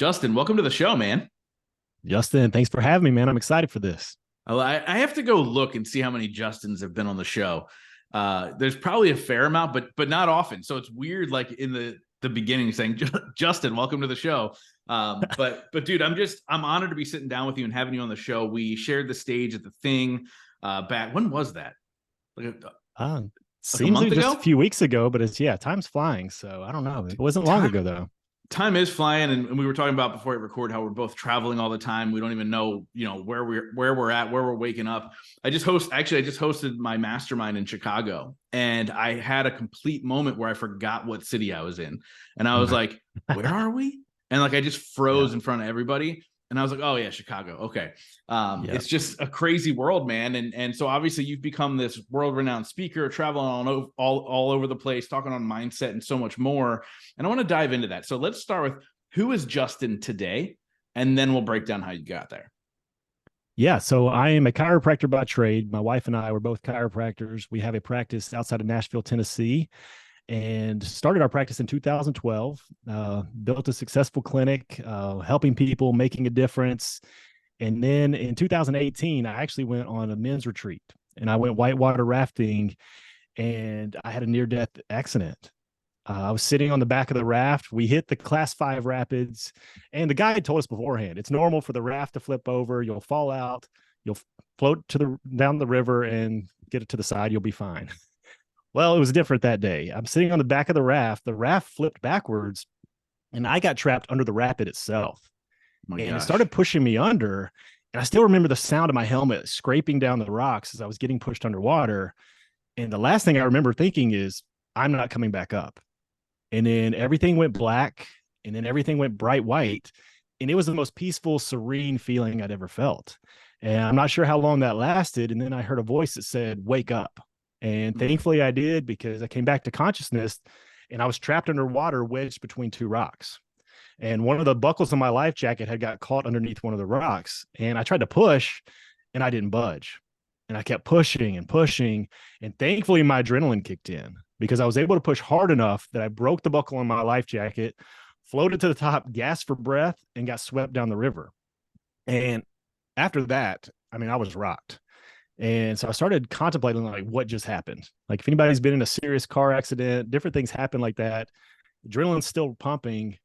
Justin, welcome to the show, man. Justin, thanks for having me, man. I'm excited for this. I have to go look and see how many Justins have been on the show. There's probably a fair amount, but not often. So it's weird, like in the beginning, saying Justin, welcome to the show. But dude, I'm honored to be sitting down with you and having you on the show. We shared the stage at the thing back. When was that? Like a Seems month like just ago? a few weeks ago, but time's flying. So I don't know. It wasn't long ago though. Time is flying, and we were talking about before we record how we're both traveling all the time. We don't even know, where we're at, where we're waking up. I just hosted my mastermind in Chicago, and I had a complete moment where I forgot what city I was in, and I was like, "Where are we?" And like I just froze in front of everybody, and I was like, "Oh yeah, Chicago. Okay." It's just a crazy world, man, and so obviously you've become this world-renowned speaker, traveling all over the place, talking on mindset and so much more. And I want to dive into that. So let's start with, who is Justin today, and then we'll break down how you got there. Yeah, so I am a chiropractor by trade. My wife and I were both chiropractors. We have a practice outside of Nashville, Tennessee, and started our practice in 2012. Built a successful clinic, helping people, making a difference. And then in 2018, I actually went on a men's retreat, and I went whitewater rafting, and I had a near-death accident. I was sitting on the back of the raft. We hit the class 5 rapids, and the guy had told us beforehand, it's normal for the raft to flip over. You'll fall out, you'll float down the river and get it to the side. You'll be fine. Well, it was different that day. I'm sitting on the back of the raft. The raft flipped backwards, and I got trapped under the rapid itself. Oh my And it gosh. started pushing me under. And I still remember the sound of my helmet scraping down the rocks as I was getting pushed underwater. And the last thing I remember thinking is, I'm not coming back up. And then everything went black, and then everything went bright white. And it was the most peaceful, serene feeling I'd ever felt. And I'm not sure how long that lasted. And then I heard a voice that said, wake up. And thankfully I did, because I came back to consciousness, and I was trapped underwater, wedged between two rocks. And one of the buckles on my life jacket had got caught underneath one of the rocks. And I tried to push, and I didn't budge. And I kept pushing and pushing. And thankfully my adrenaline kicked in, because I was able to push hard enough that I broke the buckle on my life jacket, floated to the top, gasped for breath, and got swept down the river. And after that, I was rocked. And so I started contemplating, like, what just happened? Like, if anybody's been in a serious car accident, different things happen like that. Adrenaline's still pumping.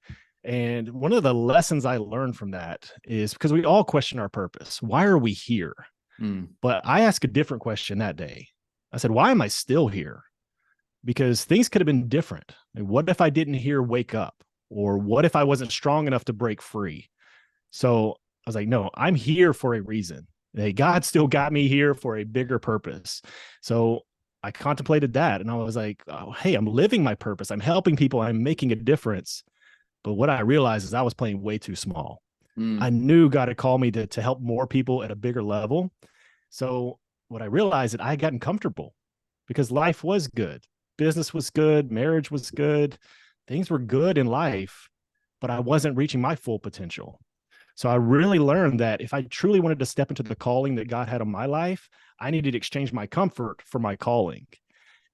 And one of the lessons I learned from that is, because we all question our purpose. Why are we here? But I asked a different question that day. I said, why am I still here? Because things could have been different. Like, what if I didn't hear wake up? Or what if I wasn't strong enough to break free? So I was like, no, I'm here for a reason. Hey, God still got me here for a bigger purpose. So I contemplated that, and I was like, oh, hey, I'm living my purpose. I'm helping people. I'm making a difference. But what I realized is I was playing way too small. I knew God had called me to help more people at a bigger level. So what I realized, that I had gotten comfortable, because life was good. Business was good. Marriage was good. Things were good in life, but I wasn't reaching my full potential. So I really learned that if I truly wanted to step into the calling that God had on my life, I needed to exchange my comfort for my calling.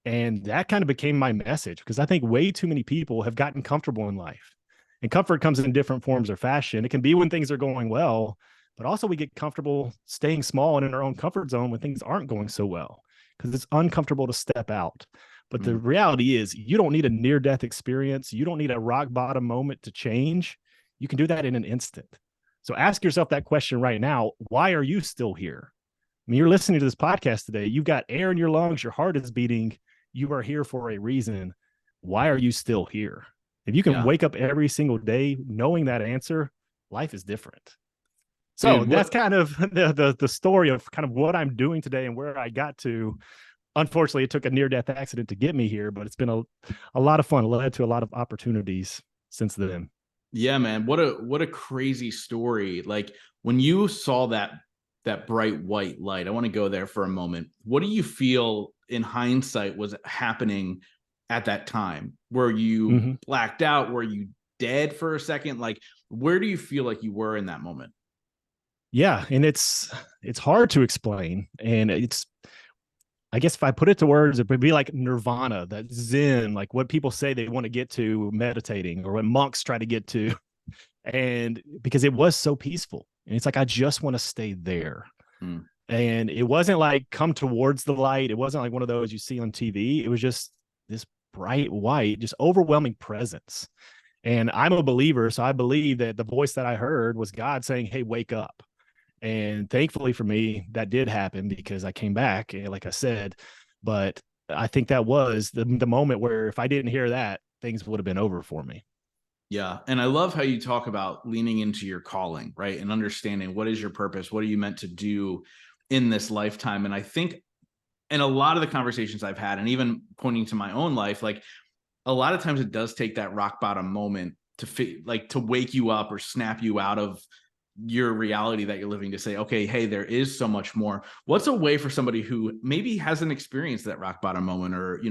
And that kind of became my message, because I think way too many people have gotten comfortable in life. And comfort comes in different forms or fashion. It can be when things are going well, but also we get comfortable staying small and in our own comfort zone when things aren't going so well, because it's uncomfortable to step out. But the reality is, you don't need a near-death experience. You don't need a rock bottom moment to change. You can do that in an instant. So ask yourself that question right now. Why are you still here? I mean, you're listening to this podcast today. You've got air in your lungs. Your heart is beating. You are here for a reason. Why are you still here? If you can wake up every single day knowing that answer, life is different. So dude, that's kind of the story of kind of what I'm doing today and where I got to. Unfortunately, it took a near-death accident to get me here, but it's been a lot of fun. It led to a lot of opportunities since then. Yeah, man. What a crazy story. Like, when you saw that bright white light, I want to go there for a moment. What do you feel in hindsight was happening at that time? Were you blacked out? Were you dead for a second? Like, where do you feel like you were in that moment? Yeah, and it's hard to explain. And I guess if I put it to words, it would be like nirvana, that zen, like what people say they want to get to meditating, or what monks try to get to. And because it was so peaceful, and it's like, I just want to stay there. Mm. And it wasn't like come towards the light. It wasn't like one of those you see on TV. It was just this bright white, just overwhelming presence. And I'm a believer. So I believe that the voice that I heard was God saying, hey, wake up. And thankfully for me, that did happen because I came back, like I said. But I think that was the moment where if I didn't hear that, things would have been over for me. Yeah. And I love how you talk about leaning into your calling, right? And understanding what is your purpose? What are you meant to do in this lifetime? And I think in a lot of the conversations I've had, and even pointing to my own life, like a lot of times it does take that rock bottom moment to wake you up or snap you out of your reality that you're living, to say, okay, hey, there is so much more. What's a way for somebody who maybe hasn't experienced that rock bottom moment, or,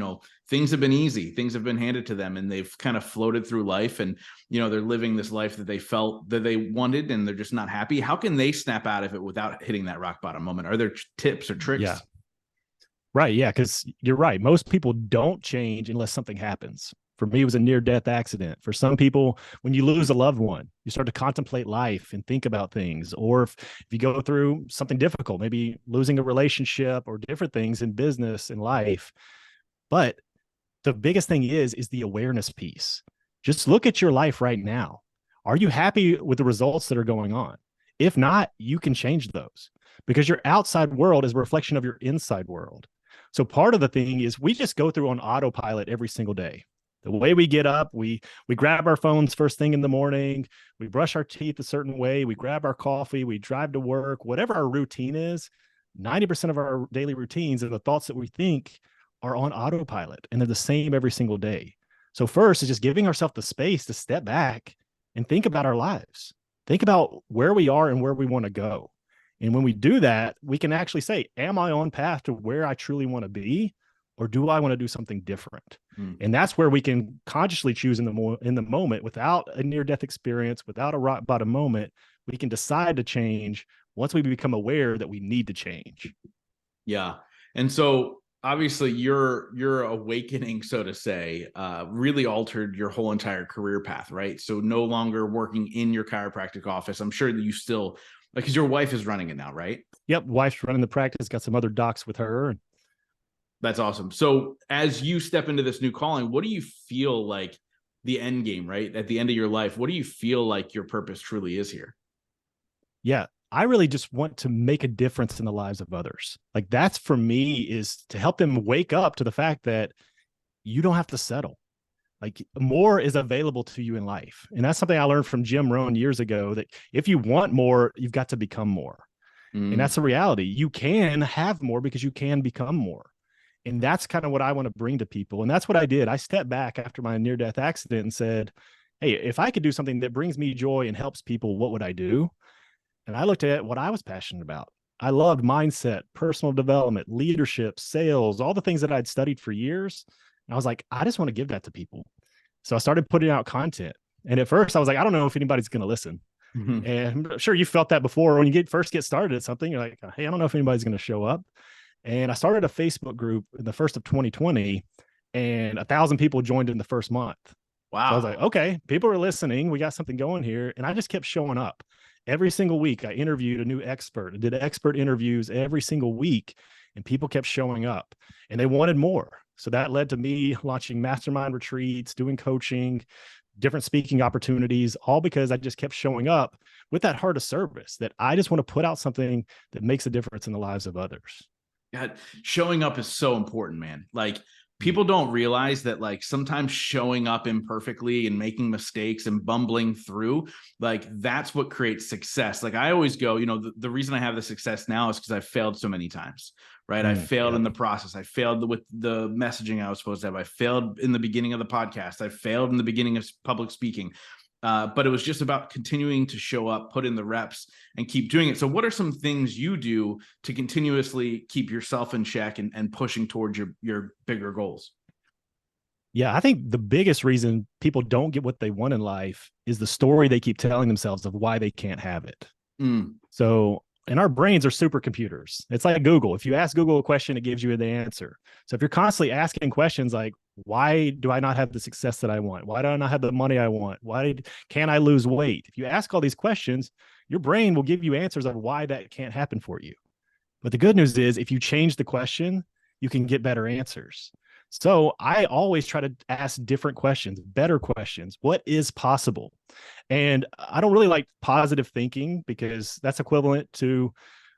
things have been easy, things have been handed to them, and they've kind of floated through life, and, they're living this life that they felt that they wanted, and they're just not happy. How can they snap out of it without hitting that rock bottom moment? Are there tips or tricks? Yeah. Right. Yeah. Because you're right. Most people don't change unless something happens. For me, it was a near-death accident. For some people, when you lose a loved one, you start to contemplate life and think about things. Or if you go through something difficult, maybe losing a relationship or different things in business and life. But the biggest thing is the awareness piece. Just look at your life right now. Are you happy with the results that are going on? If not, you can change those, because your outside world is a reflection of your inside world. So part of the thing is we just go through on autopilot every single day. The way we get up, we grab our phones first thing in the morning, we brush our teeth a certain way, we grab our coffee, we drive to work, whatever our routine is. 90% of our daily routines and the thoughts that we think are on autopilot, and they're the same every single day. So first is just giving ourselves the space to step back and think about our lives. Think about where we are and where we want to go. And when we do that, we can actually say, am I on path to where I truly want to be? Or do I want to do something different? And that's where we can consciously choose in the moment, without a near-death experience, without a rock bottom moment. We can decide to change once we become aware that we need to change. Yeah. And so obviously your awakening, so to say, really altered your whole entire career path, right? So no longer working in your chiropractic office. I'm sure that you still, because your wife is running it now, right? Yep. Wife's running the practice, got some other docs with her. That's awesome. So as you step into this new calling, what do you feel like the end game, right? At the end of your life, what do you feel like your purpose truly is here? Yeah, I really just want to make a difference in the lives of others. Like, that's for me, is to help them wake up to the fact that you don't have to settle. Like, more is available to you in life. And that's something I learned from Jim Rohn years ago, that if you want more, you've got to become more. And that's the reality. You can have more because you can become more. And that's kind of what I want to bring to people. And that's what I did. I stepped back after my near-death accident and said, hey, if I could do something that brings me joy and helps people, what would I do? And I looked at what I was passionate about. I loved mindset, personal development, leadership, sales, all the things that I'd studied for years. And I was like, I just want to give that to people. So I started putting out content. And at first I was like, I don't know if anybody's going to listen. Mm-hmm. And I'm sure you felt that before when you first get started at something. You're like, hey, I don't know if anybody's going to show up. And I started a Facebook group in the first of 2020, and 1,000 people joined in the first month. Wow. So I was like, okay, people are listening. We got something going here. And I just kept showing up. Every single week, I interviewed a new expert. I did expert interviews every single week, and people kept showing up, and they wanted more. So that led to me launching mastermind retreats, doing coaching, different speaking opportunities, all because I just kept showing up with that heart of service, that I just want to put out something that makes a difference in the lives of others. God, showing up is so important, man. Like, people don't realize that, like, sometimes showing up imperfectly and making mistakes and bumbling through, like, that's what creates success. Like, I always go, the reason I have the success now is because I failed so many times, right? I failed in the process. I failed with the messaging I was supposed to have. I failed in the beginning of the podcast. I failed in the beginning of public speaking. But it was just about continuing to show up, put in the reps, and keep doing it. So what are some things you do to continuously keep yourself in check and pushing towards your bigger goals? Yeah, I think the biggest reason people don't get what they want in life is the story they keep telling themselves of why they can't have it. So, and our brains are supercomputers. It's like Google. If you ask Google a question, it gives you the answer. So if you're constantly asking questions like, Why do I not have the success that I want? Why do I not have the money I want? Why can't I lose weight? If you ask all these questions, your brain will give you answers of why that can't happen for you. But the good news is if you change the question, you can get better answers. So I always try to ask different questions, better questions. What is possible? And I don't really like positive thinking because that's equivalent to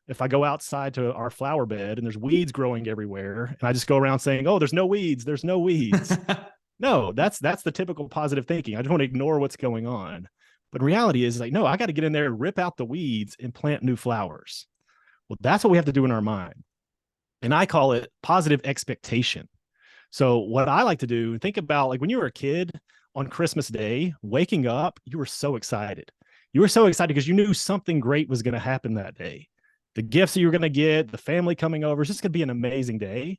if I go outside to our flower bed and there's weeds growing everywhere and I just go around saying, "Oh, there's no weeds, there's no weeds." No, that's the typical positive thinking. I just want to ignore what's going on. But reality is like, no, I got to get in there and rip out the weeds and plant new flowers. Well, that's what we have to do in our mind. And I call it positive expectation. So what I like to do, think about like when you were a kid on Christmas Day, waking up, you were so excited. You were so excited because you knew something great was going to happen that day. The gifts that you were going to get, the family coming over, it's just going to be an amazing day.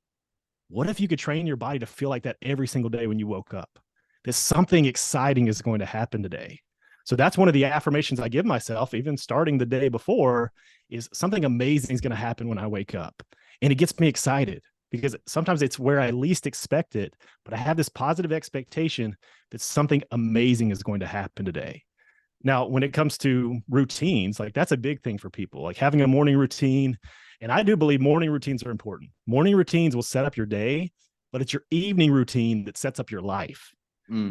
What if you could train your body to feel like that every single day when you woke up? That something exciting is going to happen today. So that's one of the affirmations I give myself, even starting the day before, is something amazing is going to happen when I wake up. And it gets me excited because sometimes it's where I least expect it, but I have this positive expectation that something amazing is going to happen today. Now, when it comes to routines, like that's a big thing for people, like having a morning routine. And I do believe morning routines are important. Morning routines will set up your day, but it's your evening routine that sets up your life.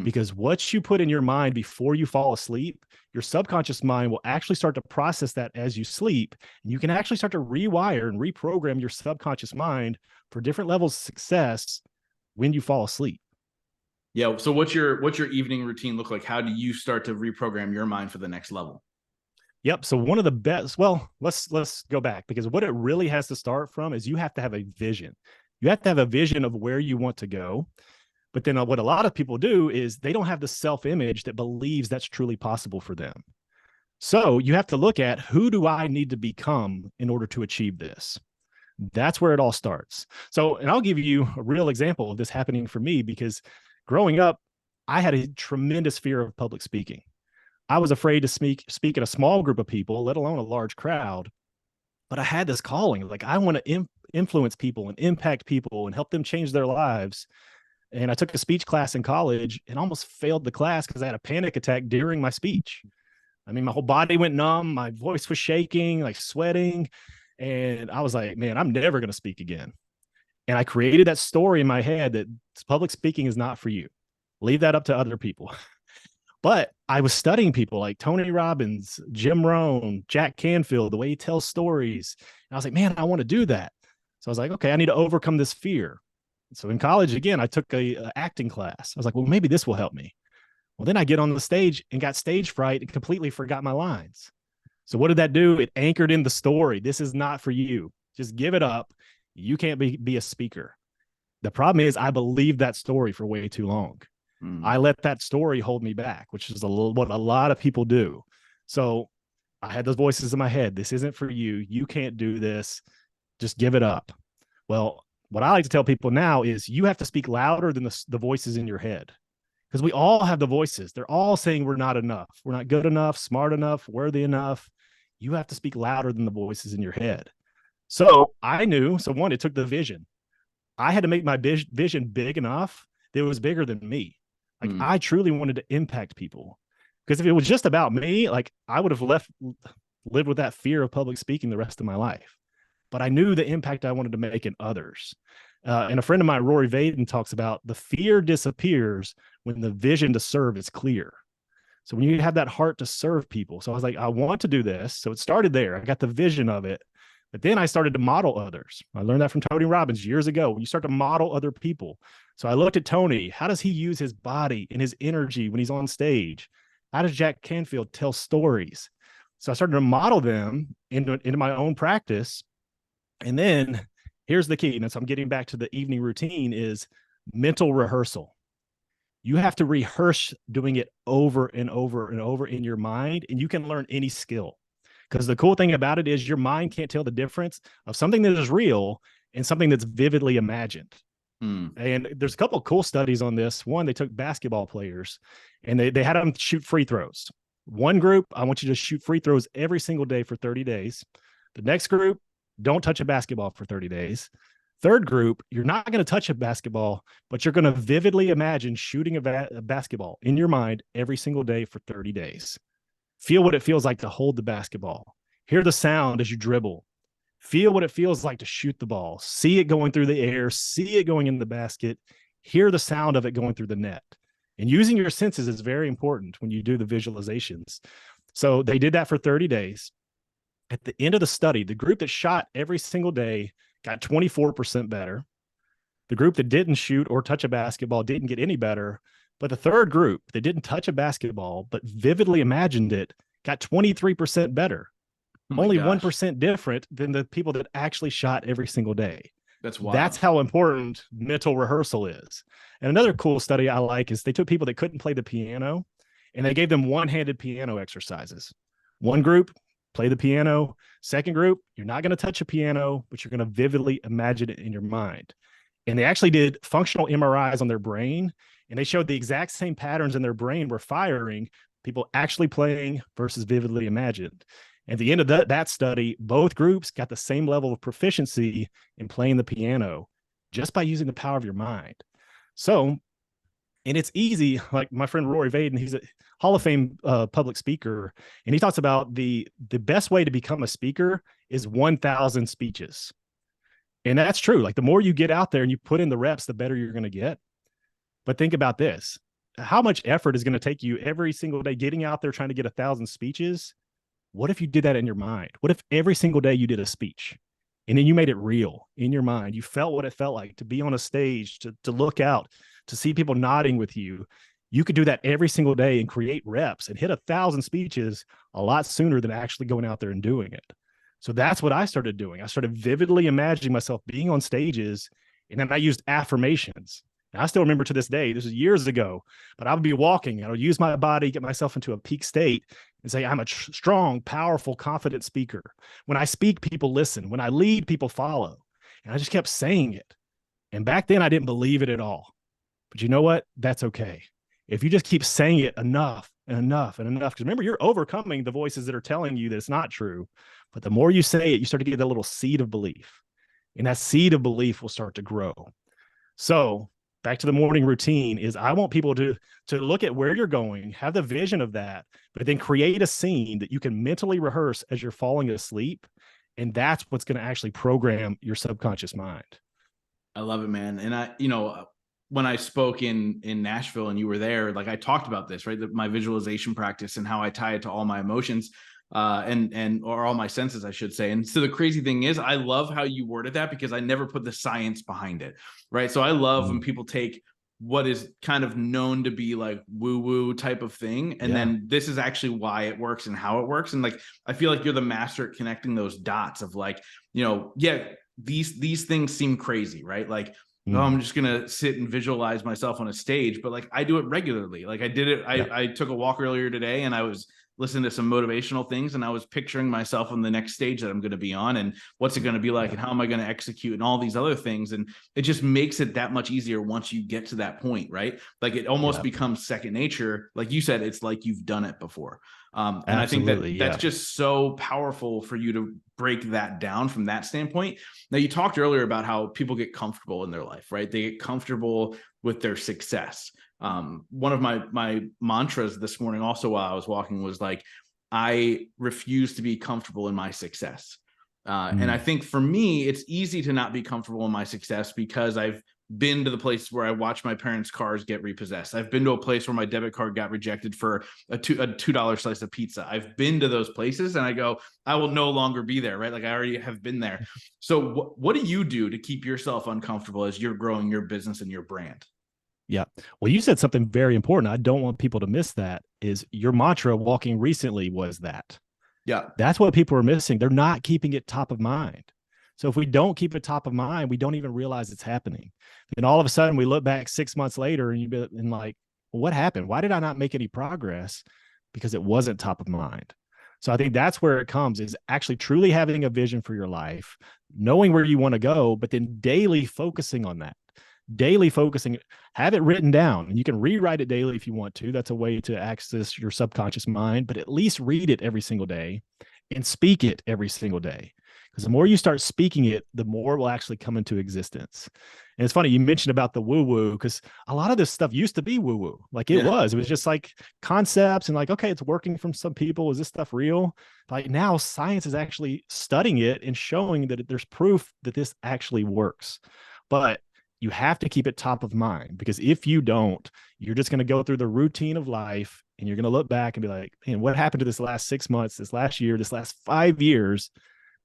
Because what you put in your mind before you fall asleep, your subconscious mind will actually start to process that as you sleep. And you can actually start to rewire and reprogram your subconscious mind for different levels of success when you fall asleep. Yeah. So what's your evening routine look like? How do you start to reprogram your mind for the next level? Yep. So one of the best, well, let's go back because what it really has to start from is you have to have a vision. You have to have a vision of where you want to go. But then what a lot of people do is they don't have the self-image that believes that's truly possible for them. So you have to look at who do I need to become in order to achieve this? That's where it all starts. So, and I'll give you a real example of this happening for me because growing up, I had a tremendous fear of public speaking. I was afraid to speak at a small group of people, let alone a large crowd. But I had this calling, like I want to influence people and impact people and help them change their lives. And I took a speech class in college and almost failed the class because I had a panic attack during my speech. I mean, my whole body went numb. My voice was shaking, like sweating. And I was like, man, I'm never going to speak again. And I created that story in my head that public speaking is not for you. Leave that up to other people. But I was studying people like Tony Robbins, Jim Rohn, Jack Canfield, the way he tells stories. And I was like, man, I want to do that. So I was like, okay, I need to overcome this fear. So in college, again, I took a acting class. I was like, well, maybe this will help me. Well, then I get on the stage and got stage fright and completely forgot my lines. So what did that do? It anchored in the story. This is not for you. Just give it up. You can't be a speaker. The problem is I believed that story for way too long. I let that story hold me back, which is what a lot of people do. So I had those voices in my head. This isn't for you. You can't do this. Just give it up. Well, what I like to tell people now is you have to speak louder than the voices in your head because we all have the voices. They're all saying we're not enough. We're not good enough, smart enough, worthy enough. You have to speak louder than the voices in your head. So I knew, so one, it took the vision. I had to make my vision big enough that it was bigger than me. Like I truly wanted to impact people because if it was just about me, like I would have lived with that fear of public speaking the rest of my life. But I knew the impact I wanted to make in others. And a friend of mine, Rory Vaden, talks about the fear disappears when the vision to serve is clear. So when you have that heart to serve people. So I was like, I want to do this. So it started there. I got the vision of it. But then I started to model others. I learned that from Tony Robbins years ago. When you start to model other people. So I looked at Tony. How does he use his body and his energy when he's on stage? How does Jack Canfield tell stories? So I started to model them into my own practice. And then here's the key. And so I'm getting back to the evening routine is mental rehearsal. You have to rehearse doing it over and over and over in your mind, and you can learn any skill. Because the cool thing about it is your mind can't tell the difference of something that is real and something that's vividly imagined. And there's a couple of cool studies on this. One, they took basketball players and they had them shoot free throws. One group, I want you to shoot free throws every single day for 30 days. The next group, don't touch a basketball for 30 days. Third group, you're not going to touch a basketball, but you're going to vividly imagine shooting a basketball in your mind every single day for 30 days. Feel what it feels like to hold the basketball. Hear the sound as you dribble. Feel what it feels like to shoot the ball. See it going through the air. See it going in the basket. Hear the sound of it going through the net. And using your senses is very important when you do the visualizations. So they did that for 30 days. At the end of the study, the group that shot every single day got 24% better. The group that didn't shoot or touch a basketball didn't get any better. But the third group that didn't touch a basketball but vividly imagined it got 23% better. Oh my Only gosh. 1% different than the people that actually shot every single day. That's wild. That's how important mental rehearsal is. And another cool study I like is they took people that couldn't play the piano and they gave them one-handed piano exercises. One group, play the piano. Second group, you're not going to touch a piano, but you're going to vividly imagine it in your mind. And they actually did functional MRIs on their brain, and they showed the exact same patterns in their brain were firing, people actually playing versus vividly imagined. At the end of that study, both groups got the same level of proficiency in playing the piano just by using the power of your mind. So, and it's easy. Like my friend Rory Vaden, he's a Hall of Fame public speaker, and he talks about the best way to become a speaker is 1,000 speeches. And that's true. Like the more you get out there and you put in the reps, the better you're going to get. But think about this. How much effort is going to take you every single day getting out there trying to get 1,000 speeches? What if you did that in your mind? What if every single day you did a speech and then you made it real in your mind? You felt what it felt like to be on a stage, to look out, to see people nodding with you. You could do that every single day and create reps and hit 1,000 speeches a lot sooner than actually going out there and doing it. So that's what I started doing. I started vividly imagining myself being on stages, and then I used affirmations. And I still remember to this day, this is years ago, but I would be walking, I would use my body, get myself into a peak state and say, I'm a strong, powerful, confident speaker. When I speak, people listen. When I lead, people follow. And I just kept saying it. And back then I didn't believe it at all. But you know what? That's okay. If you just keep saying it enough and enough and enough, because remember, you're overcoming the voices that are telling you that it's not true. But the more you say it, you start to get that little seed of belief. And that seed of belief will start to grow. So back to the morning routine is I want people to look at where you're going, have the vision of that, but then create a scene that you can mentally rehearse as you're falling asleep. And that's what's going to actually program your subconscious mind. I love it, man. And when I spoke in Nashville and you were there, like I talked about this, right? My visualization practice and how I tie it to all my emotions. Or all my senses, I should say. And so the crazy thing is, I love how you worded that because I never put the science behind it, right? So I love when people take what is kind of known to be like woo-woo type of thing, and then this is actually why it works and how it works. And like, I feel like you're the master at connecting those dots of like, these things seem crazy, right? Like, oh, I'm just gonna sit and visualize myself on a stage, but like I do it regularly. Like I did it. I took a walk earlier today, and I was listening to some motivational things, and I was picturing myself on the next stage that I'm going to be on, and what's it going to be like, and how am I going to execute, and all these other things. And it just makes it that much easier once you get to that point, right? Like it almost becomes second nature. Like you said, it's like you've done it before. And I think that's just so powerful for you to break that down from that standpoint. Now, you talked earlier about how people get comfortable in their life, right? They get comfortable with their success. One of my mantras this morning also while I was walking was like, I refuse to be comfortable in my success. And I think for me, it's easy to not be comfortable in my success because I've been to the places where I watched my parents' cars get repossessed. I've been to a place where my debit card got rejected for a $2 slice of pizza. I've been to those places and I go, I will no longer be there, right? Like I already have been there. So what do you do to keep yourself uncomfortable as you're growing your business and your brand? Yeah. Well, you said something very important. I don't want people to miss that is your mantra walking recently was that. Yeah. That's what people are missing. They're not keeping it top of mind. So if we don't keep it top of mind, we don't even realize it's happening. Then all of a sudden we look back 6 months later and like, well, what happened? Why did I not make any progress? Because it wasn't top of mind. So I think that's where it comes is actually truly having a vision for your life, knowing where you want to go, but then daily focusing on that. Daily focusing, have it written down, and you can rewrite it daily if you want to. That's a way to access your subconscious mind, but at least read it every single day and speak it every single day. Because the more you start speaking it, the more it will actually come into existence. And it's funny, you mentioned about the woo woo, because a lot of this stuff used to be woo woo. Like it Yeah. was just like concepts and like, okay, it's working from some people. Is this stuff real? Like now science is actually studying it and showing that there's proof that this actually works. But you have to keep it top of mind, because if you don't, you're just going to go through the routine of life and you're going to look back and be like, man, what happened to this last 6 months, this last year, this last 5 years?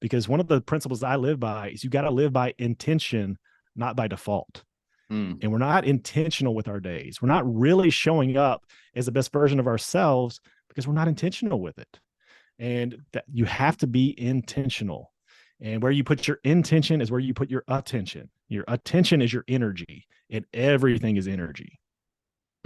Because one of the principles I live by is you got to live by intention, not by default. Mm. And we're not intentional with our days. We're not really showing up as the best version of ourselves because we're not intentional with it. And that you have to be intentional. And where you put your intention is where you put your attention. Your attention is your energy, and everything is energy.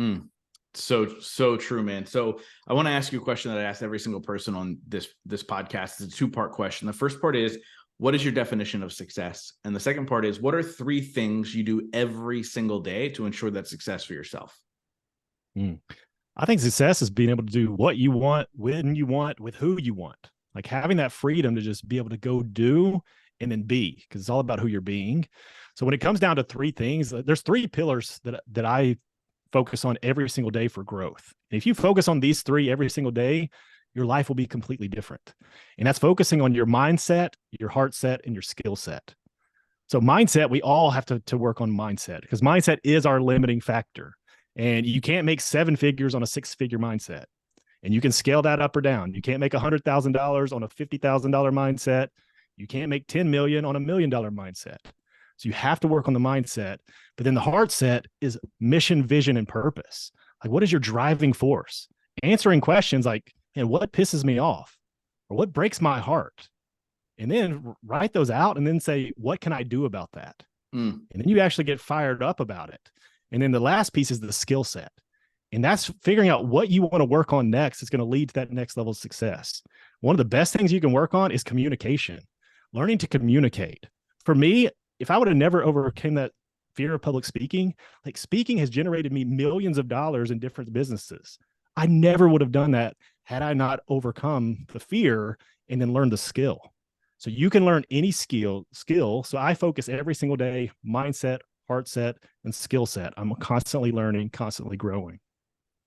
Mm. So true, man. So I want to ask you a question that I ask every single person on this podcast. It's a two-part question. The first part is, what is your definition of success? And the second part is, what are 3 things you do every single day to ensure that success for yourself? I think success is being able to do what you want, when you want, with who you want. Like having that freedom to just be able to go do and then be, because it's all about who you're being. So when it comes down to 3 things, there's 3 pillars that I focus on every single day for growth. And if you focus on these 3 every single day, your life will be completely different. And that's focusing on your mindset, your heart set, and your skill set. So mindset, we all have to work on mindset, because mindset is our limiting factor. And you can't make 7 figures on a 6-figure mindset. And you can scale that up or down. You can't make $100,000 on a $50,000 mindset. You can't make 10 million on $1 million mindset. So you have to work on the mindset. But then the heart set is mission, vision, and purpose. Like, what is your driving force? Answering questions like, and what pisses me off? Or what breaks my heart? And then write those out and then say, what can I do about that? And then you actually get fired up about it. And then the last piece is the skill set. And that's figuring out what you want to work on next is going to lead to that next level of success. One of the best things you can work on is communication, learning to communicate. For me, if I would have never overcame that fear of public speaking, like speaking has generated me millions of dollars in different businesses. I never would have done that had I not overcome the fear and then learned the skill. So you can learn any skill. So I focus every single day, mindset, heart set, and skill set. I'm constantly learning, constantly growing.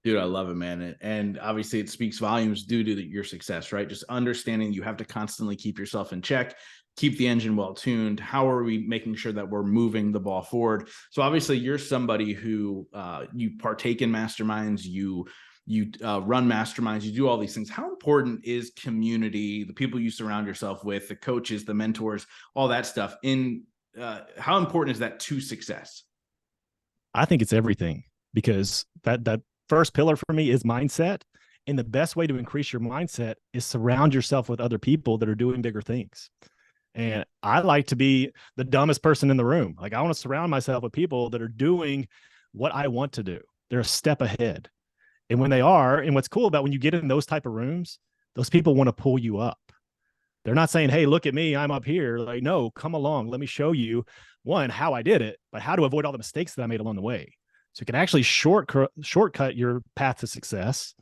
Dude, I love it, man. And obviously it speaks volumes due to your success, right? Just understanding you have to constantly keep yourself in check, keep the engine well tuned. How are we making sure that we're moving the ball forward? So obviously you're somebody who you partake in masterminds, you run masterminds, you do all these things. How important is community, the people you surround yourself with, the coaches, the mentors, all that stuff? How important is that to success? I think it's everything, because that first pillar for me is mindset. And the best way to increase your mindset is surround yourself with other people that are doing bigger things. And I like to be the dumbest person in the room. Like I want to surround myself with people that are doing what I want to do. They're a step ahead. And when they are, and what's cool about when you get in those type of rooms, those people want to pull you up. They're not saying, hey, look at me, I'm up here. Like, no, come along. Let me show you, one, how I did it, but how to avoid all the mistakes that I made along the way. So you can actually shortcut your path to success.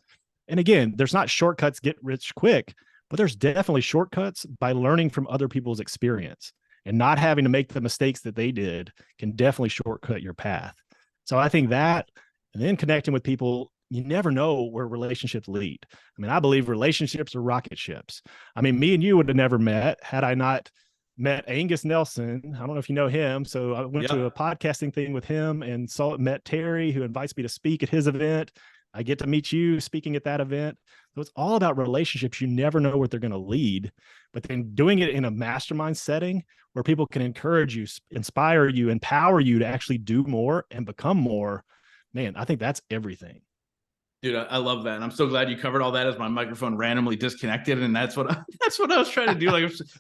And again, there's not shortcuts get rich quick, but there's definitely shortcuts by learning from other people's experience, and not having to make the mistakes that they did can definitely shortcut your path. So I think that, and then connecting with people, you never know where relationships lead. I mean, I believe relationships are rocket ships. I mean, me and you would have never met had I not met Angus Nelson. I don't know if you know him. So I went to a podcasting thing with him and met Terry, who invites me to speak at his event. I get to meet you speaking at that event. So it's all about relationships. You never know where they're going to lead, but then doing it in a mastermind setting where people can encourage you, inspire you, empower you to actually do more and become more. Man, I think that's everything. Dude, I love that. And I'm so glad you covered all that as my microphone randomly disconnected. And that's what I was trying to do.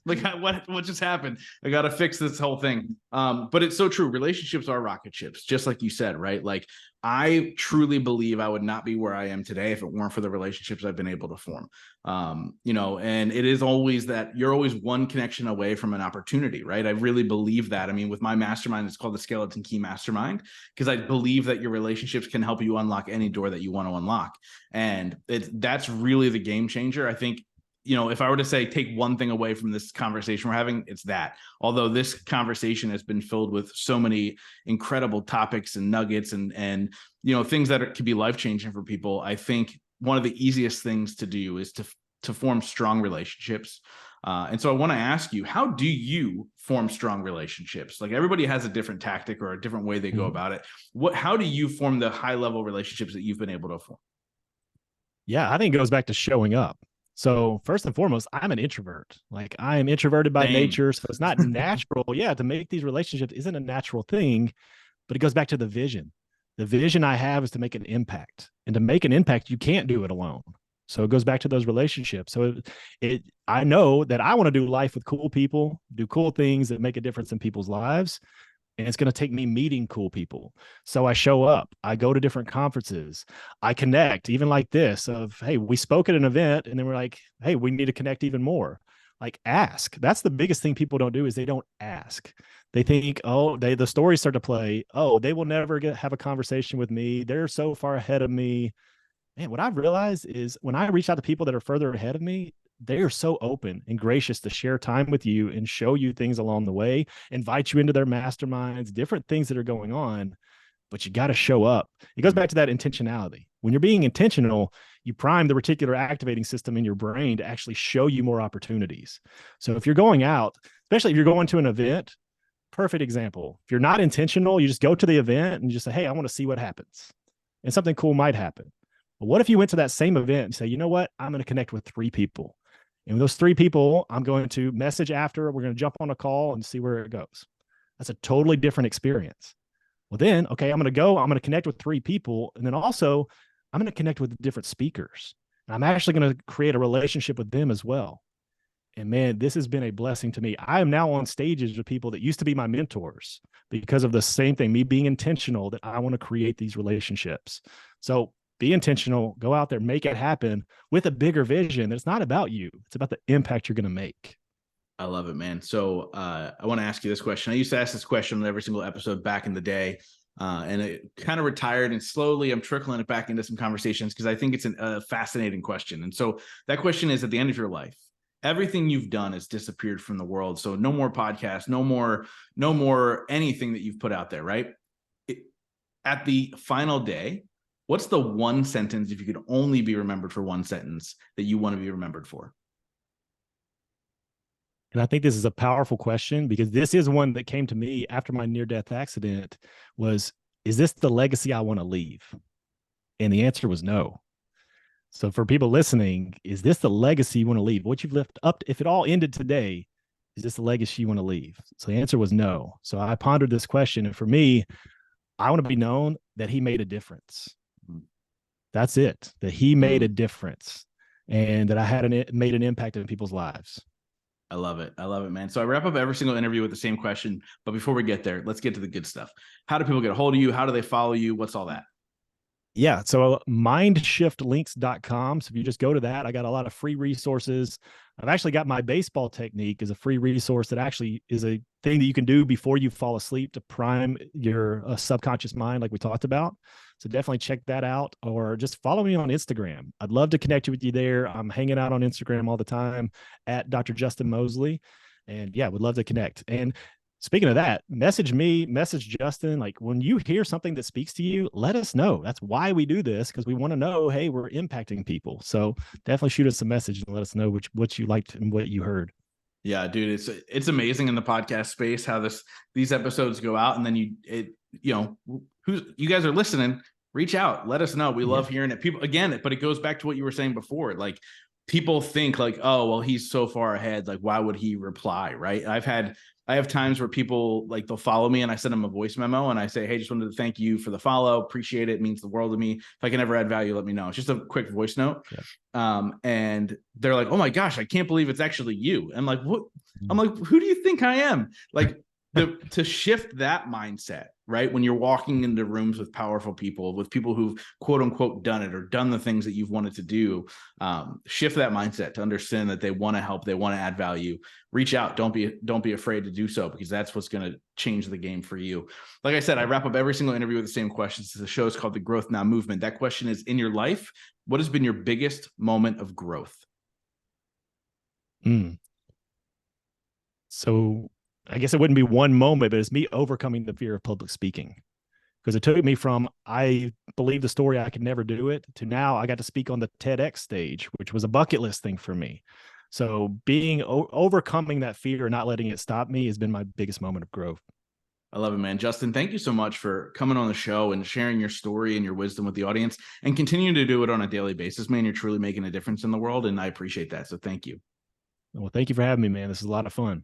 What just happened? I got to fix this whole thing. But it's so true. Relationships are rocket ships, just like you said, right? Like I truly believe I would not be where I am today if it weren't for the relationships I've been able to form. And it is always that you're always one connection away from an opportunity, right? I really believe that. I mean, with my mastermind, it's called the Skeleton Key Mastermind, because I believe that your relationships can help you unlock any door that you want to unlock. And that's really the game changer. I think if I were to say, take one thing away from this conversation we're having, it's that. Although this conversation has been filled with so many incredible topics and nuggets and things that could be life-changing for people, I think one of the easiest things to do is to form strong relationships. And so I want to ask you, how do you form strong relationships? Like, everybody has a different tactic or a different way they go about it. How do you form the high-level relationships that you've been able to form? Yeah, I think it goes back to showing up. So first and foremost, I'm an introvert. Like, I am introverted by nature. So it's not natural. Yeah. To make these relationships isn't a natural thing, but it goes back to the vision. The vision I have is to make an impact, and to make an impact, you can't do it alone. So it goes back to those relationships. So I know that I want to do life with cool people, do cool things that make a difference in people's lives. And it's going to take me meeting cool people. So I show up, I go to different conferences, I connect, even like this of, hey, we spoke at an event, and then we're like, hey, we need to connect even more. Like, ask. That's the biggest thing people don't do, is they don't ask. They think, oh, the stories start to play. Oh, they will never have a conversation with me. They're so far ahead of me. Man, what I've realized is when I reach out to people that are further ahead of me, they are so open and gracious to share time with you and show you things along the way, invite you into their masterminds, different things that are going on, but you got to show up. It goes back to that intentionality. When you're being intentional, you prime the reticular activating system in your brain to actually show you more opportunities. So if you're going out, especially if you're going to an event, perfect example. If you're not intentional, you just go to the event and just say, hey, I want to see what happens. And something cool might happen. But what if you went to that same event and say, you know what? I'm going to connect with 3 people. And with those 3 people, I'm going to message after. We're going to jump on a call and see where it goes. That's a totally different experience. Well, then, okay, I'm going to connect with 3 people. And then also, I'm going to connect with different speakers. And I'm actually going to create a relationship with them as well. And man, this has been a blessing to me. I am now on stages with people that used to be my mentors because of the same thing, me being intentional that I want to create these relationships. So be intentional, go out there, make it happen with a bigger vision. It's not about you. It's about the impact you're going to make. I love it, man. So I want to ask you this question. I used to ask this question on every single episode back in the day, and it kind of retired, and slowly I'm trickling it back into some conversations because I think it's a fascinating question. And so that question is, at the end of your life, everything you've done has disappeared from the world. So no more podcasts, no more anything that you've put out there, right? At the final day, what's the one sentence, if you could only be remembered for one sentence, that you want to be remembered for? And I think this is a powerful question, because this is one that came to me after my near-death accident was, is this the legacy I want to leave? And the answer was no. So for people listening, is this the legacy you want to leave? What you've left up, if it all ended today, is this the legacy you want to leave? So the answer was no. So I pondered this question. And for me, I want to be known that he made a difference. That's it, that he made a difference, and that I had made an impact in people's lives. I love it. I love it, man. So I wrap up every single interview with the same question. But before we get there, let's get to the good stuff. How do people get a hold of you? How do they follow you? What's all that? Yeah. So mindshiftlinks.com. So if you just go to that, I got a lot of free resources. I've actually got my baseball technique as a free resource that actually is a thing that you can do before you fall asleep to prime your subconscious mind, like we talked about. So definitely check that out, or just follow me on Instagram. I'd love to connect with you there. I'm hanging out on Instagram all the time at Dr. Justin Moseley. And yeah, would love to connect. And speaking of that, message me, message Justin. Like, when you hear something that speaks to you, let us know. That's why we do this, because we want to know, hey, we're impacting people. So definitely shoot us a message and let us know what you liked and what you heard. Yeah, dude, it's amazing in the podcast space how these episodes go out, and then you guys are listening, reach out, let us know. We love hearing it. People, again, but it goes back to what you were saying before. Like, people think like, oh, well, he's so far ahead, like, why would he reply? Right. I have times where people, like, they'll follow me and I send them a voice memo and I say, hey, just wanted to thank you for the follow. Appreciate it. It means the world to me. If I can ever add value, let me know. It's just a quick voice note. Yeah. And they're like, oh my gosh, I can't believe it's actually you. I'm like, what? I'm like, who do you think I am? Like, to shift that mindset, right? When you're walking into rooms with powerful people, with people who've quote unquote done it or done the things that you've wanted to do, shift that mindset to understand that they want to help, they want to add value. Reach out. Don't be afraid to do so, because that's what's going to change the game for you. Like I said, I wrap up every single interview with the same questions. The show is called The Growth Now Movement. That question is, in your life, what has been your biggest moment of growth? Mm. So I guess it wouldn't be one moment, but it's me overcoming the fear of public speaking, because it took me from I believed the story I could never do it to now I got to speak on the TEDx stage, which was a bucket list thing for me. So being overcoming that fear and not letting it stop me has been my biggest moment of growth. I love it, man. Justin, thank you so much for coming on the show and sharing your story and your wisdom with the audience, and continue to do it on a daily basis, man. You're truly making a difference in the world, and I appreciate that. So thank you. Well, thank you for having me, man. This is a lot of fun.